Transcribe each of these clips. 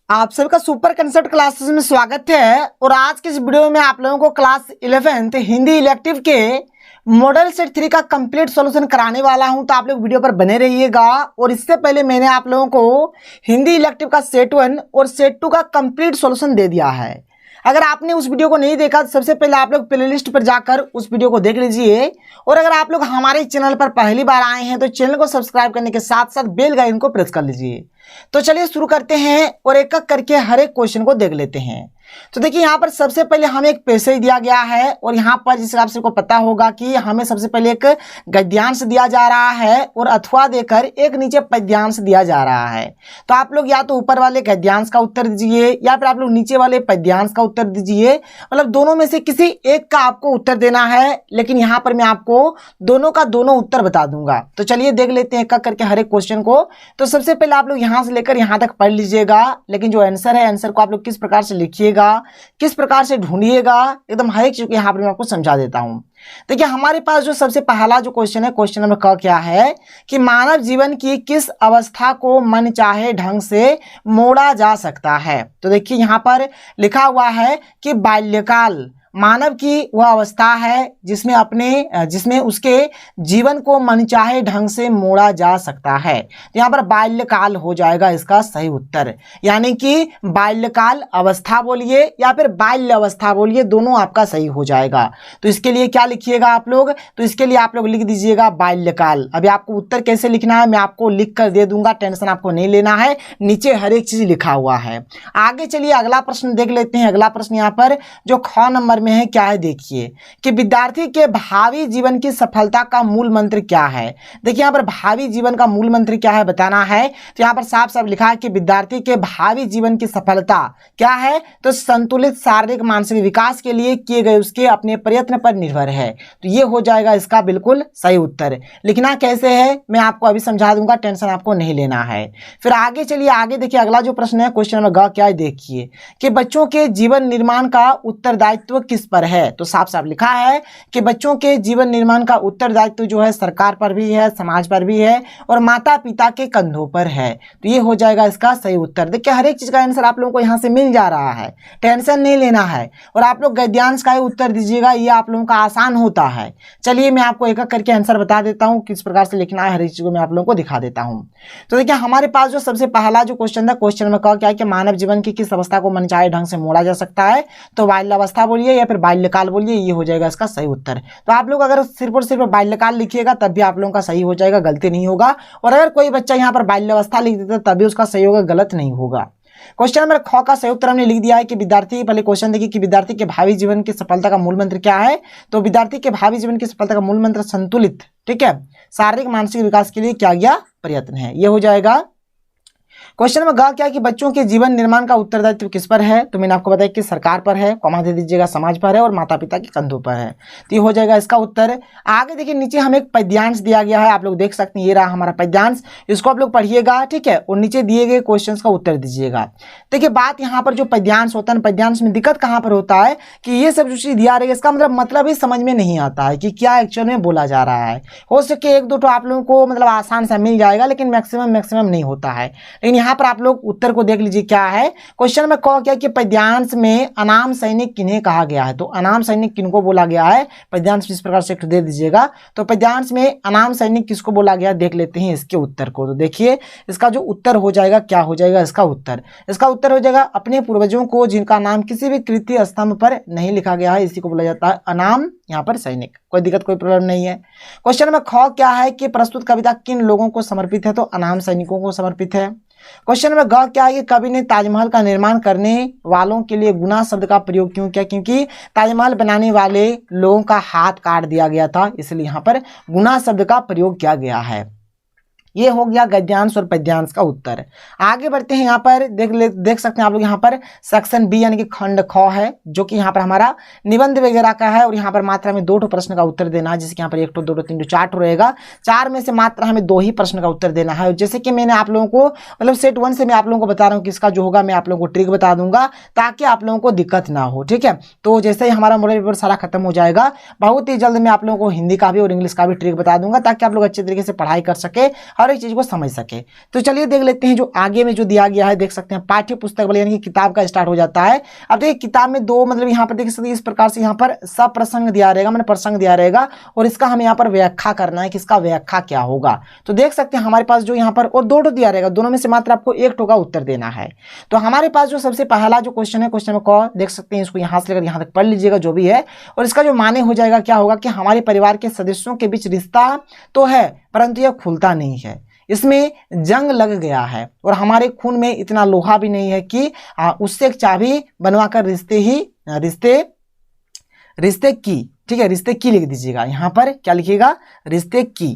आप सबका super concept classes में स्वागत है। और आज के इस वीडियो में आप लोगों को क्लास 11th हिंदी इलेक्टिव के मॉडल सेट 3 का कंप्लीट सॉल्यूशन कराने वाला हूं, तो आप लोग वीडियो पर बने रहिएगा। और इससे पहले मैंने आप लोगों को हिंदी इलेक्टिव का सेट 1 और सेट 2 का कंप्लीट सॉल्यूशन दे दिया है। अगर आपने उस वीडियो को नहीं देखा तो सबसे पहले आप लोग प्लेलिस्ट पर जाकर उस वीडियो को देख लीजिए। और अगर आप लोग हमारे चैनल पर पहली बार आए हैं तो चैनल को सब्सक्राइब करने के साथ साथ बेल आइकन को प्रेस कर लीजिए। तो चलिए शुरू करते हैं और एक एक करके हर एक क्वेश्चन को देख लेते हैं। तो देखिए यहाँ पर सबसे पहले हमें एक पैसेज दिया गया है और यहाँ पर जिस हिसाब से को पता होगा कि हमें सबसे पहले एक गद्यांश दिया जा रहा है और अथवा देकर एक नीचे पद्यांश दिया जा रहा है। तो आप लोग या तो ऊपर वाले गद्यांश का उत्तर दीजिए या फिर आप लोग नीचे वाले पद्यांश का उत्तर दीजिए। मतलब दोनों में से किसी एक का आपको उत्तर देना है, लेकिन यहाँ पर मैं आपको दोनों का दोनों उत्तर बता दूंगा। तो चलिए देख लेते हैं एक एक करके हर एक क्वेश्चन को। तो सबसे पहले आप लोग यहाँ से लेकर यहाँ तक पढ़ लीजिएगा, लेकिन जो आंसर है आंसर को आप लोग किस प्रकार से लिखिएगा, किस प्रकार से ढूंढिएगा, एकदम हर एक चीज यहाँ पर मैं आपको समझा देता हूं। देखिए हमारे पास जो सबसे पहला जो क्वेश्चन है, क्वेश्चन नंबर क क्या है कि मानव जीवन की किस अवस्था को मन चाहे ढंग से मोड़ा जा सकता है। तो देखिए यहाँ पर लिखा हुआ है कि बाल्यकाल मानव की वह अवस्था है जिसमें उसके जीवन को मनचाहे ढंग से मोड़ा जा सकता है। तो यहाँ पर बाल्यकाल हो जाएगा इसका सही उत्तर, यानी कि बाल्यकाल अवस्था बोलिए या फिर बाल्य अवस्था बोलिए, दोनों आपका सही हो जाएगा। तो इसके लिए क्या लिखिएगा आप लोग, तो इसके लिए आप लोग लिख दीजिएगा बाल्यकाल। अभी आपको उत्तर कैसे लिखना है मैं आपको लिख कर दे दूंगा, टेंशन आपको नहीं लेना है, नीचे हर एक चीज लिखा हुआ है। आगे चलिए अगला प्रश्न देख लेते हैं। अगला प्रश्न यहाँ पर जो ख नंबर में है क्या है, देखिए कि विद्यार्थी के भावी जीवन की सफलता का मूल मंत्र क्या है। देखिए यहाँ पर भावी जीवन का मूल मंत्र क्या है बताना है। तो यहाँ पर साफ साफ लिखा है कि विद्यार्थी के भावी जीवन की सफलता क्या है, तो संतुलित शारीरिक मानसिक विकास के लिए किए गए उसके अपने प्रयत्न पर निर्भर है। तो ये हो जाएगा इसका बिल्कुल सही उत्तर। लिखना कैसे है मैं आपको अभी समझा दूंगा, टेंशन आपको नहीं लेना है। फिर आगे चलिए, आगे देखिए अगला जो प्रश्न है क्वेश्चन नंबर ग क्या है, देखिए कि बच्चों के जीवन निर्माण का उत्तरदायित्व किस पर है। तो साफ साफ लिखा है कि बच्चों के जीवन निर्माण का उत्तरदायित्व जो है सरकार पर भी है, समाज पर भी है और माता पिता के कंधों पर है। तो ये हो जाएगा इसका सही उत्तर। देखिए हर एक चीज का आंसर आप लोगों को यहाँ से मिल जा रहा है, टेंशन नहीं लेना है। और आप लोग गद्यांश का ही उत्तर दीजिएगा, ये आप लोगों का आसान होता है। चलिए मैं आपको एक एक करके आंसर बता देता हूँ किस प्रकार से लिखना है, हर एक चीज को मैं आप लोगों को दिखा देता हूँ। तो देखिए हमारे पास जो सबसे पहला जो क्वेश्चन था, क्वेश्चन नंबर क्या है कि मानव जीवन की किस अवस्था को मनचाहे ढंग से मोड़ा जा सकता है। तो बाल्यावस्था बोलिए या फिर बाल्यकाल बोलिए, ये हो जाएगा इसका सही उत्तर। तो आप लोग अगर सिर्फ और सिर्फ बाल्यकाल लिखिएगा तब भी आप लोगों का सही हो जाएगा, गलती नहीं होगा। और अगर कोई बच्चा यहाँ पर बाल्यावस्था लिख देता तब भी उसका सही होगा, गलत नहीं होगा। क्वेश्चन नंबर ख का सही उत्तर हमने लिख दिया है कि विद्यार्थी, पहले क्वेश्चन देखिए कि विद्यार्थी के भावी जीवन की सफलता का मूल मंत्र क्या है। तो विद्यार्थी के भावी जीवन की सफलता का मूल मंत्र संतुलित, ठीक है, शारीरिक मानसिक विकास के लिए क्या गया प्रयत्न है, ये हो जाएगा। क्वेश्चन नंबर ग क्या है कि बच्चों के जीवन निर्माण का उत्तरदायित्व किस पर है। तो मैंने आपको बताया कि सरकार पर है, कॉमा दे दीजिएगा, समाज पर है और माता पिता के कंधों पर है। तो ये हो जाएगा इसका उत्तर। आगे देखिए नीचे हमें एक पद्यांश दिया गया है, आप लोग देख सकते हैं, ये रहा हमारा पद्यांश, इसको आप लोग पढ़िएगा, ठीक है, और नीचे दिए गए क्वेश्चन का उत्तर दीजिएगा। देखिए बात यहाँ पर जो पद्यांश होता है, पद्यांश में दिक्कत कहाँ पर होता है कि ये सब जो चीज दिया रही है इसका मतलब ही समझ में नहीं आता है कि क्या एक्चुअल में बोला जा रहा है। हो सके एक दो तो आप लोगों को मतलब आसान सा मिल जाएगा, लेकिन मैक्सिमम नहीं होता है। लेकिन यहाँ पर आप लोग उत्तर को देख लीजिए क्या है। क्वेश्चन में कहा क्या कि पद्यांश में अनाम सैनिक किन्हें कहा गया है। तो अनाम सैनिक किनको बोला गया है, पद्यांश इस प्रकार से दे दीजिएगा। तो पद्यांश में अनाम सैनिक किसको बोला गया, देख लेते हैं इसके उत्तर को। तो देखिए इसका जो उत्तर हो जाएगा क्या हो जाएगा इसका उत्तर, इसका उत्तर हो जाएगा अपने पूर्वजों को जिनका नाम किसी भी कृति स्तंभ पर नहीं लिखा गया है, इसी को बोला जाता है अनाम यहाँ पर सैनिक। कोई दिक्कत कोई प्रॉब्लम नहीं है। क्वेश्चन में ख क्या है कि प्रस्तुत कविता किन लोगों को समर्पित है। तो अनाम सैनिकों को समर्पित है। क्वेश्चन में ग क्या है कि कवि ने ताजमहल का निर्माण करने वालों के लिए गुना शब्द का प्रयोग क्यों किया। क्योंकि ताजमहल बनाने वाले लोगों का हाथ काट दिया गया था, इसलिए यहाँ पर गुना शब्द का प्रयोग किया गया है। ये हो गया गद्यांश और पद्यांश का उत्तर। आगे बढ़ते हैं, यहाँ पर देख सकते हैं आप लोग, यहाँ पर सेक्शन बी यानी कि खंड ख है, जो कि यहाँ पर हमारा निबंध वगैरह का है। और यहाँ पर मात्रा में 2 प्रश्न का उत्तर देना है, जिसके यहाँ पर 1 2 3 4 रहेगा। 4 में से मात्र हमें 2 ही प्रश्न का उत्तर देना है। जैसे कि मैंने आप लोगों को मतलब सेट 1 से मैं आप लोगों को बता रहा हूँ कि इसका जो होगा मैं आप लोगों को ट्रिक बता दूंगा ताकि आप लोगों को दिक्कत ना हो, ठीक है। तो जैसे ही हमारा मॉडल पेपर सारा खत्म हो जाएगा, बहुत ही जल्द मैं आप लोगों को हिंदी का भी और इंग्लिश का भी ट्रिक बता दूंगा ताकि आप लोग अच्छे तरीके से पढ़ाई कर सके। हर एक चीज को समझ सके। तो चलिए देख लेते हैं जो आगे में जो दिया गया है, देख सकते हैं पाठ्य पुस्तक वाले यानी कि किताब का स्टार्ट हो जाता है। अब देखिए किताब में दो मतलब यहाँ पर देख सकते हैं इस प्रकार से यहाँ पर सब प्रसंग दिया रहेगा, मैंने प्रसंग दिया रहेगा और इसका हमें यहाँ पर व्याख्या करना है कि इसका व्याख्या क्या होगा। तो देख सकते हैं हमारे पास जो यहाँ पर और दो दिया रहेगा, दोनों में से मात्र आपको एक का उत्तर देना है। तो हमारे पास जो सबसे पहला जो क्वेश्चन है, क्वेश्चन में क देख सकते हैं, इसको यहाँ से लेकर यहाँ तक पढ़ लीजिएगा जो भी है, और इसका जो माने हो जाएगा क्या होगा कि हमारे परिवार के सदस्यों के बीच रिश्ता तो है परंतु यह खुलता नहीं है, इसमें जंग लग गया है और हमारे खून में इतना लोहा भी नहीं है कि उससे एक चाबी बनवाकर रिश्ते की, ठीक है, रिश्ते की लिख दीजिएगा। यहाँ पर क्या लिखिएगा, रिश्ते की,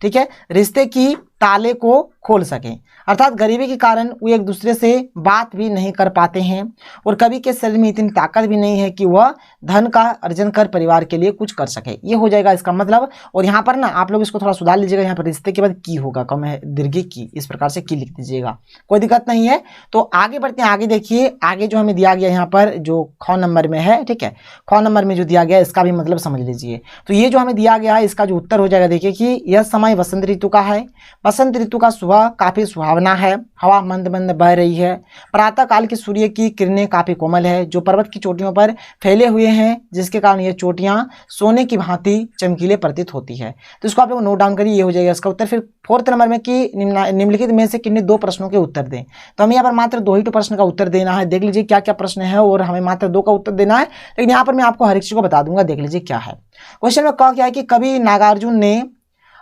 ठीक है, रिश्ते की ताले को खोल सकें। अर्थात गरीबी के कारण वो एक दूसरे से बात भी नहीं कर पाते हैं और कभी के शरीर में इतनी ताकत भी नहीं है कि वह धन का अर्जन कर परिवार के लिए कुछ कर सके। ये हो जाएगा इसका मतलब। और यहाँ पर ना आप लोग इसको थोड़ा सुधार लीजिएगा, यहाँ पर रिश्ते के बाद की होगा, कम है दीर्घ की, इस प्रकार से की लिख दीजिएगा, कोई दिक्कत नहीं है। तो आगे बढ़ते हैं, आगे देखिए, आगे जो हमें दिया गया यहाँ पर जो ख नंबर में है, ठीक है, ख नंबर में जो दिया गया इसका भी मतलब समझ लीजिए। तो ये जो हमें दिया गया है इसका जो उत्तर हो जाएगा, देखिए कि यह समय वसंत ऋतु का है, बसंत ऋतु का सुबह काफी सुहावना है, हवा मंद मंद बह रही है, प्रातः काल की सूर्य की किरणें काफी कोमल है जो पर्वत की चोटियों पर फैले हुए हैं, जिसके कारण ये चोटियां सोने की भांति चमकीले प्रतीत होती है। तो इसको आप लोग नोट डाउन करिए, ये हो जाएगा इसका उत्तर। फिर फोर्थ नंबर में कि निम्नलिखित में से किन्हीं दो प्रश्नों के उत्तर दें। तो हमें यहाँ पर मात्र दो ही प्रश्न का उत्तर देना है। देख लीजिए क्या क्या प्रश्न है और हमें मात्र दो का उत्तर देना है, लेकिन यहाँ पर मैं आपको हर एक चीज को बता दूंगा। देख लीजिए क्या है क्वेश्चन में, क्या है कि कभी नागार्जुन ने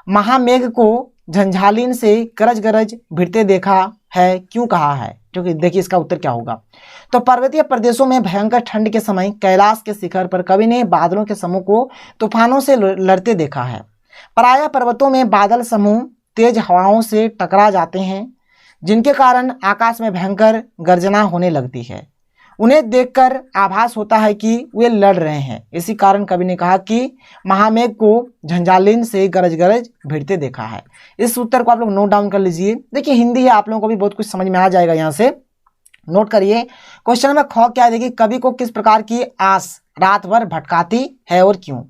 महामेघ को झंझालीन से गरज गरज भिड़ते देखा है, क्यों कहा है? क्योंकि देखिए इसका उत्तर क्या होगा। तो पर्वतीय प्रदेशों में भयंकर ठंड के समय कैलाश के शिखर पर कवि ने बादलों के समूह को तूफानों से लड़ते देखा है। प्रायः पर्वतों में बादल समूह तेज हवाओं से टकरा जाते हैं, जिनके कारण आकाश में भयंकर गर्जना होने लगती है। उन्हें देखकर आभास होता है कि वे लड़ रहे हैं। इसी कारण कवि ने कहा कि महामेघ को झंझालीन से गरज गरज भिड़ते देखा है। इस उत्तर को आप लोग नोट डाउन कर लीजिए। देखिए हिंदी है, आप लोगों को भी बहुत कुछ समझ में आ जाएगा, यहाँ से नोट करिए। क्वेश्चन में ख क्या है, देखिए कवि को किस प्रकार की आस रात भर भटकाती है और क्यों?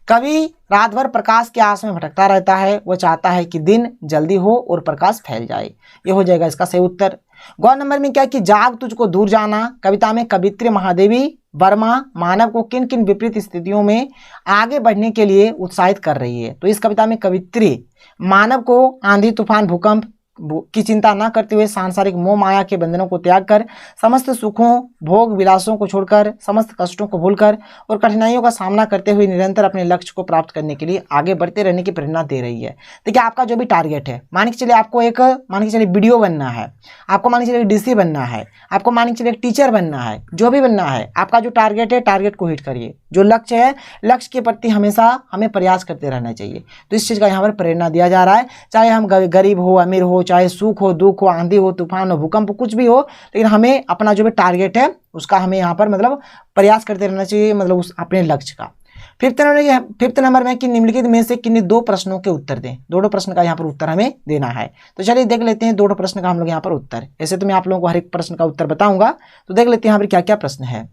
कवि रात भर प्रकाश के आस में भटकता रहता है, वह चाहता है कि दिन जल्दी हो और प्रकाश फैल जाए। ये हो जाएगा इसका सही उत्तर। ग नंबर में क्या कि जाग तुझको दूर जाना कविता में कवित्री महादेवी वर्मा मानव को किन किन विपरीत स्थितियों में आगे बढ़ने के लिए उत्साहित कर रही है। तो इस कविता में कवित्री मानव को आंधी तूफान भूकंप की चिंता न करते हुए सांसारिक मोह माया के बंधनों को त्याग कर, समस्त सुखों भोग विलासों को छोड़कर, समस्त कष्टों को भूलकर और कठिनाइयों का सामना करते हुए निरंतर अपने लक्ष्य को प्राप्त करने के लिए आगे बढ़ते रहने की प्रेरणा दे रही है। देखिए आपका जो भी टारगेट है, मान के चलिए आपको एक वीडियो बनना है, आपको मान के चलिए डीसी बनना है, आपको मान के चलिए एक टीचर बनना है, जो भी बनना है, आपका जो टारगेट है टारगेट को हिट करिए। जो लक्ष्य है लक्ष्य के प्रति हमेशा हमें प्रयास करते रहना चाहिए। तो इस चीज़ का यहाँ पर प्रेरणा दिया जा रहा है। चाहे हम गरीब हो अमीर हो, चाहे सुख हो दुख हो, आंधी हो तूफान हो भूकंप हो, कुछ भी हो, लेकिन हमें अपना जो भी टारगेट है उसका हमें यहाँ पर मतलब प्रयास करते रहना चाहिए, मतलब उस अपने लक्ष्य का। फिफ्थ नंबर में कि निम्नलिखित में से किन्हीं दो प्रश्नों के उत्तर दें। दो प्रश्न का यहाँ पर उत्तर हमें देना है। तो चलिए देख लेते हैं दो प्रश्न का हम लोग यहाँ पर उत्तर। ऐसे तो मैं आप लोगों को हर एक प्रश्न का उत्तर बताऊंगा, तो देख लेते हैं यहाँ पर क्या क्या प्रश्न है।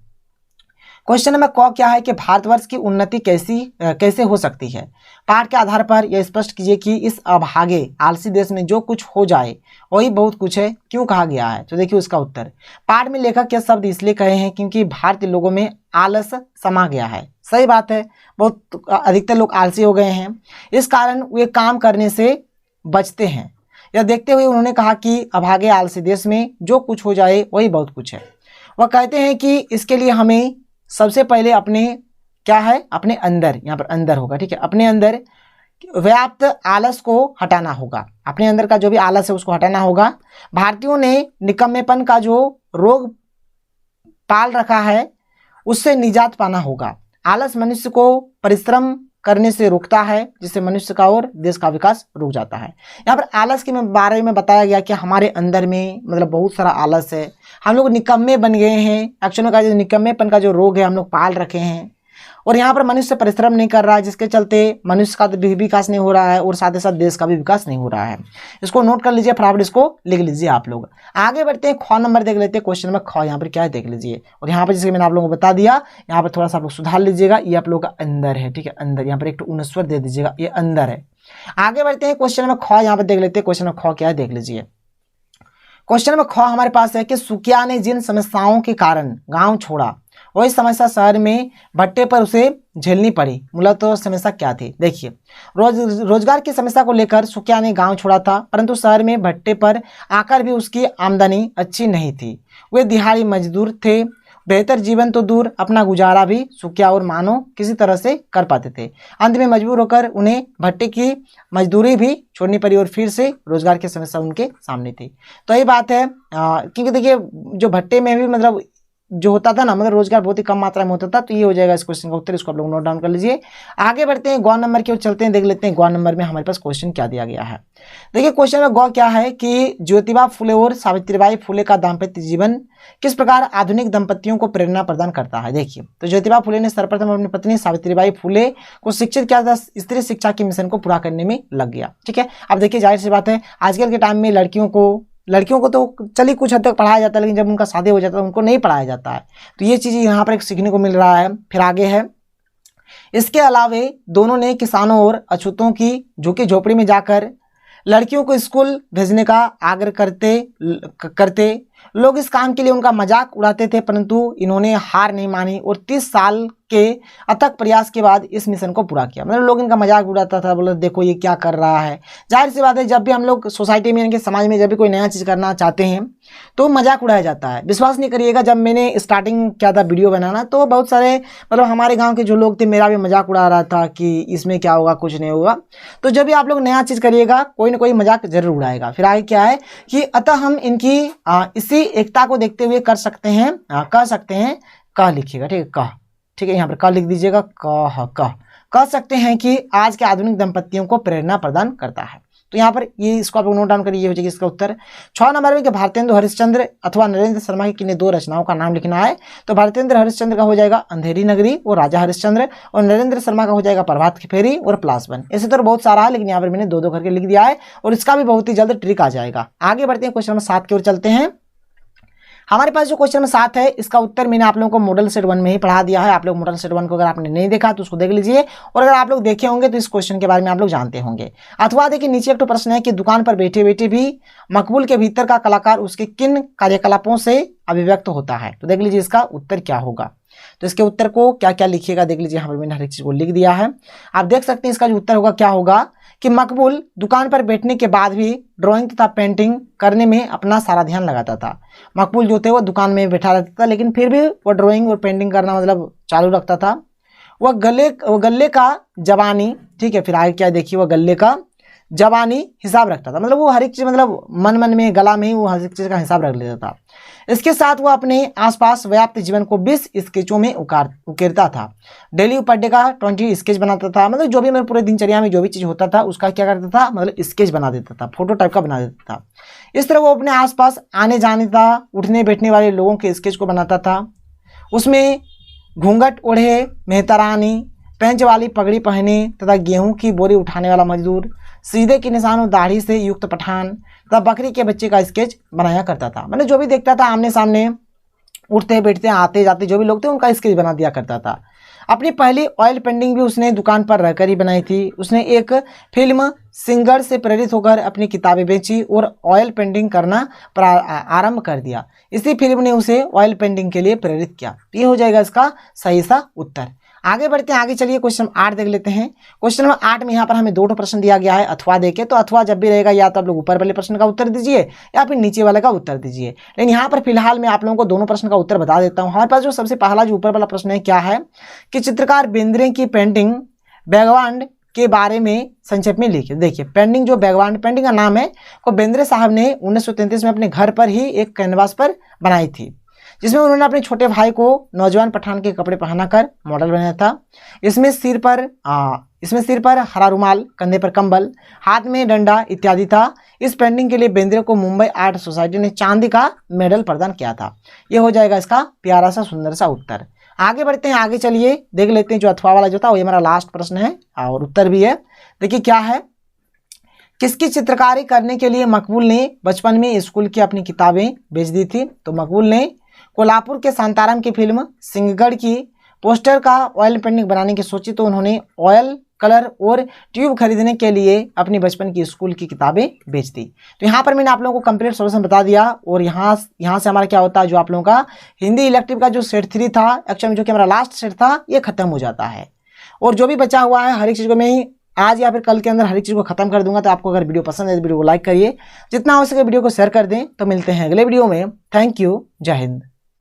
क्वेश्चन नंबर क क्या है कि भारतवर्ष की उन्नति कैसे हो सकती है? पाठ के आधार पर यह स्पष्ट कीजिए कि इस अभागे आलसी देश में जो कुछ हो जाए वही बहुत कुछ है, क्यों कहा गया है? तो देखिए उसका उत्तर। पाठ में लेखक यह शब्द इसलिए कहे हैं क्योंकि भारतीय लोगों में आलस समा गया है। सही बात है, बहुत अधिकतर लोग आलसी हो गए हैं, इस कारण वे काम करने से बचते हैं। यह देखते हुए उन्होंने कहा कि अभागे आलसी देश में जो कुछ हो जाए वही बहुत कुछ है। वह कहते हैं कि इसके लिए हमें सबसे पहले अपने क्या है, अपने अंदर, यहाँ पर अंदर होगा, ठीक है, अपने अंदर व्याप्त आलस को हटाना होगा। अपने अंदर का जो भी आलस है उसको हटाना होगा। भारतीयों ने निकम्मेपन का जो रोग पाल रखा है उससे निजात पाना होगा। आलस मनुष्य को परिश्रम करने से रोकता है, जिससे मनुष्य का और देश का विकास रुक जाता है। यहाँ पर आलस के बारे में बताया गया कि हमारे अंदर में मतलब बहुत सारा आलस है, हम लोग निकम्मे बन गए हैं। एक्चुअली का जो निकम्मेपन का जो रोग है हम लोग पाल रखे हैं, और यहाँ पर मनुष्य परिश्रम नहीं कर रहा है, जिसके चलते मनुष्य का भी विकास नहीं हो रहा है और साथ ही साथ देश का भी विकास नहीं हो रहा है। इसको नोट कर लीजिए, फटाफट इसको लिख लीजिए आप लोग। आगे बढ़ते हैं, ख नंबर देख लेते हैं। क्वेश्चन नंबर ख यहाँ पर क्या है देख लीजिए, और यहाँ पर जैसे मैंने आप लोगों को बता दिया, यहाँ पर थोड़ा सा आप लोग सुधार लीजिएगा। ये आप लोग का अंदर है, ठीक है, अंदर, यहाँ पर एक उनस्वर दे दीजिएगा, ये अंदर है। आगे बढ़ते हैं क्वेश्चन नंबर ख, यहाँ पर देख लेते हैं क्वेश्चन नंबर ख क्या है, देख लीजिए। क्वेश्चन नंबर ख हमारे पास है कि सुकिया ने जिन समस्याओं के कारण गांव छोड़ा वही समस्या शहर में भट्टे पर उसे झेलनी पड़ी, मूलतः समस्या क्या थी। देखिए, रोजगार की समस्या को लेकर सुकिया ने गांव छोड़ा था, परंतु शहर में भट्टे पर आकर भी उसकी आमदनी अच्छी नहीं थी। वे दिहाड़ी मजदूर थे, बेहतर जीवन तो दूर अपना गुजारा भी सुकिया और मानो किसी तरह से कर पाते थे। अंत में मजबूर होकर उन्हें भट्टे की मजदूरी भी छोड़नी पड़ी और फिर से रोजगार की समस्या उनके सामने थी। तो यही बात है, क्योंकि देखिए जो भट्टे में भी मतलब जो होता था ना, मतलब रोजगार बहुत ही कम मात्रा में होता था। तो ये हो जाएगा इस क्वेश्चन का उत्तर, इसको आप लोग नोट डाउन कर लीजिए। आगे बढ़ते हैं, गौ नंबर की ओर चलते हैं, देख लेते हैं गौ नंबर में हमारे पास क्वेश्चन क्या दिया गया है। देखिए क्वेश्चन में गौ क्या है कि ज्योतिबा फुले और सावित्रीबाई फुले का दाम्पत्य जीवन किस प्रकार आधुनिक दंपतियों को प्रेरणा प्रदान करता है। देखिए, तो ज्योतिबा फुले ने सर्वप्रथम अपनी पत्नी सावित्रीबाई फुले को शिक्षित किया था, स्त्री शिक्षा के मिशन को पूरा करने में लग गया। ठीक है, अब देखिए जाहिर सी बात है आजकल के टाइम में लड़कियों को तो चलिए कुछ हद तक पढ़ाया जाता है, लेकिन जब उनका शादी हो जाता है उनको नहीं पढ़ाया जाता है। तो ये चीज़ यहाँ पर एक सीखने को मिल रहा है। फिर आगे है, इसके अलावे दोनों ने किसानों और अछूतों की झुग्गी झोपड़ी में जाकर लड़कियों को स्कूल भेजने का आग्रह करते लोग इस काम के लिए उनका मजाक उड़ाते थे, परंतु इन्होंने हार नहीं मानी और 30 साल के अथक प्रयास के बाद इस मिशन को पूरा किया। मतलब लोग इनका मजाक उड़ाता था, बोले देखो ये क्या कर रहा है। जाहिर सी बात है, जब भी हम लोग सोसाइटी में, इनके समाज में जब भी कोई नया चीज़ करना चाहते हैं तो मजाक उड़ाया जाता है। विश्वास नहीं करिएगा, जब मैंने स्टार्टिंग किया था वीडियो बनाना तो बहुत सारे मतलब हमारे गाँव के जो लोग थे मेरा भी मजाक उड़ा रहा था कि इसमें क्या होगा, कुछ नहीं होगा। तो जब भी आप लोग नया चीज़ करिएगा कोई ना कोई मजाक जरूर उड़ाएगा। फिर आगे क्या है कि अतः हम इनकी इसी एकता को देखते हुए कह सकते हैं कह लिखिएगा, ठीक है, कह, ठीक है, यहाँ पर कह लिख दीजिएगा, कह सकते हैं कि आज के आधुनिक दंपतियों को प्रेरणा प्रदान करता है। तो यहाँ पर ये इसको आप लोग नोट डाउन करिए, ये हो जाएगा इसका उत्तर। 6 नंबर में कि भारतेंदु हरिश्चंद्र अथवा नरेंद्र शर्मा की किन्हीं 2 रचनाओं का नाम लिखना है। तो भारतेंद्र हरिश्चंद्र का हो जाएगा अंधेरी नगरी और राजा हरिश्चंद्र, और नरेंद्र शर्मा का हो जाएगा प्रभात की फेरी और प्लासवन। ऐसे तो बहुत सारा है, लेकिन यहाँ पर मैंने 2-2 करके लिख दिया है और इसका भी बहुत ही जल्द ट्रिक आ जाएगा। आगे बढ़ते हैं, क्वेश्चन नंबर 7 की ओर चलते हैं। हमारे पास जो क्वेश्चन नंबर 7 है इसका उत्तर मैंने आप लोगों को मॉडल सेट 1 में ही पढ़ा दिया है। आप लोग मॉडल सेट 1 को अगर आपने नहीं देखा तो उसको देख लीजिए, और अगर आप लोग देखे होंगे तो इस क्वेश्चन के बारे में आप लोग जानते होंगे। अथवा देखिए नीचे एक तो प्रश्न है कि दुकान पर बैठे बैठे भी मकबूल के भीतर का कलाकार उसके किन कार्यकलापों से अभिव्यक्त होता है। तो देख लीजिए इसका उत्तर क्या होगा। तो इसके उत्तर को क्या क्या लिखिएगा देख लीजिए, यहाँ पर मैंने हर एक चीज को लिख दिया है। आप देख सकते हैं इसका जो उत्तर होगा क्या होगा कि मकबूल दुकान पर बैठने के बाद भी ड्राइंग तथा पेंटिंग करने में अपना सारा ध्यान लगाता था। मकबूल जो थे वो दुकान में बैठा रहता था, लेकिन फिर भी वो ड्राइंग और पेंटिंग करना मतलब चालू रखता था। वह गले का जबानी, ठीक है, फिर आगे क्या देखिए, वह गले का जबानी हिसाब रखता था। मतलब वो हर एक चीज़ मतलब मन में गला में ही वो हर एक चीज़ का हिसाब रख लेता था। इसके साथ वो अपने आसपास व्याप्त जीवन को 20 स्केचों में उकेरता था। डेली पर डे का 20 स्केच बनाता था। मतलब जो भी मेरे पूरे दिनचर्या में जो भी चीज़ होता था उसका क्या करता था, मतलब स्केच बना देता था, फोटो टाइप का बना देता था। इस तरह वो अपने आसपास आने जाने था उठने बैठने वाले लोगों के स्केच को बनाता था। उसमें घूंघट ओढ़े मेहतरानी, पेंच वाली पगड़ी पहने तथा गेहूं की बोरी उठाने वाला मजदूर, सीधे के निशान और दाढ़ी से युक्त पठान तथा बकरी के बच्चे का स्केच बनाया करता था। मैंने जो भी देखता था आमने सामने उठते बैठते आते जाते जो भी लोग थे उनका स्केच बना दिया करता था। अपनी पहली ऑयल पेंटिंग भी उसने दुकान पर रहकर ही बनाई थी। उसने एक फिल्म सिंगर से प्रेरित होकर अपनी किताबें बेची और ऑयल पेंटिंग करना आरंभ कर दिया। इसी फिल्म ने उसे ऑयल पेंटिंग के लिए प्रेरित किया। ये हो जाएगा इसका सही सा उत्तर। आगे बढ़ते हैं, आगे चलिए क्वेश्चन 8 देख लेते हैं। क्वेश्चन नंबर 8 में यहाँ पर हमें 2 प्रश्न दिया गया है अथवा देके। तो अथवा जब भी रहेगा या तो आप लोग ऊपर वाले प्रश्न का उत्तर दीजिए या फिर नीचे वाले का उत्तर दीजिए। लेकिन यहाँ पर फिलहाल मैं आप लोगों को दोनों प्रश्न का उत्तर बता देता हूँ। हमारे पास जो सबसे पहला जो ऊपर वाला प्रश्न है क्या है कि चित्रकार बेंद्रे की पेंटिंग बैगवांड के बारे में संक्षेप में लिखिए। देखिए पेंटिंग जो बैगवांड पेंटिंग का नाम है वो बेंद्रे साहब ने 1933 में अपने घर पर ही एक कैनवास पर बनाई थी, जिसमें उन्होंने अपने छोटे भाई को नौजवान पठान के कपड़े पहनाकर मॉडल बनाया था। इसमें सिर पर हरा रुमाल, कंधे पर कंबल, हाथ में डंडा इत्यादि था। इस पेंटिंग के लिए बेंद्रे को मुंबई आर्ट सोसाइटी ने चांदी का मेडल प्रदान किया था। यह हो जाएगा इसका प्यारा सा सुंदर सा उत्तर। आगे बढ़ते हैं, आगे चलिए देख लेते हैं जो अथवा वाला जो था वो हमारा लास्ट प्रश्न है और उत्तर भी है। देखिए क्या है, किसकी चित्रकारी करने के लिए मकबूल ने बचपन में स्कूल की अपनी किताबें बेच दी थी। तो मकबूल ने कोल्हापुर के शांताराम की फिल्म सिंहगढ़ की पोस्टर का ऑयल पेंटिंग बनाने की सोची, तो उन्होंने ऑयल कलर और ट्यूब खरीदने के लिए अपनी बचपन की स्कूल की किताबें बेच दी। तो यहाँ पर मैंने आप लोगों को कंप्लीट सॉल्यूशन बता दिया और यहाँ से हमारा क्या होता है, जो आप लोगों का हिंदी इलेक्टिव का जो सेट 3 था, एक्चुअली जो कि हमारा लास्ट सेट था, ये खत्म हो जाता है। और जो भी बचा हुआ है हर एक चीज़ को मैं ही आज या फिर कल के अंदर हर एक चीज़ को खत्म कर दूंगा। तो आपको अगर वीडियो पसंद है तो वीडियो को लाइक करिए, जितना हो सके वीडियो को शेयर कर दें। तो मिलते हैं अगले वीडियो में। थैंक यू, जय हिंद।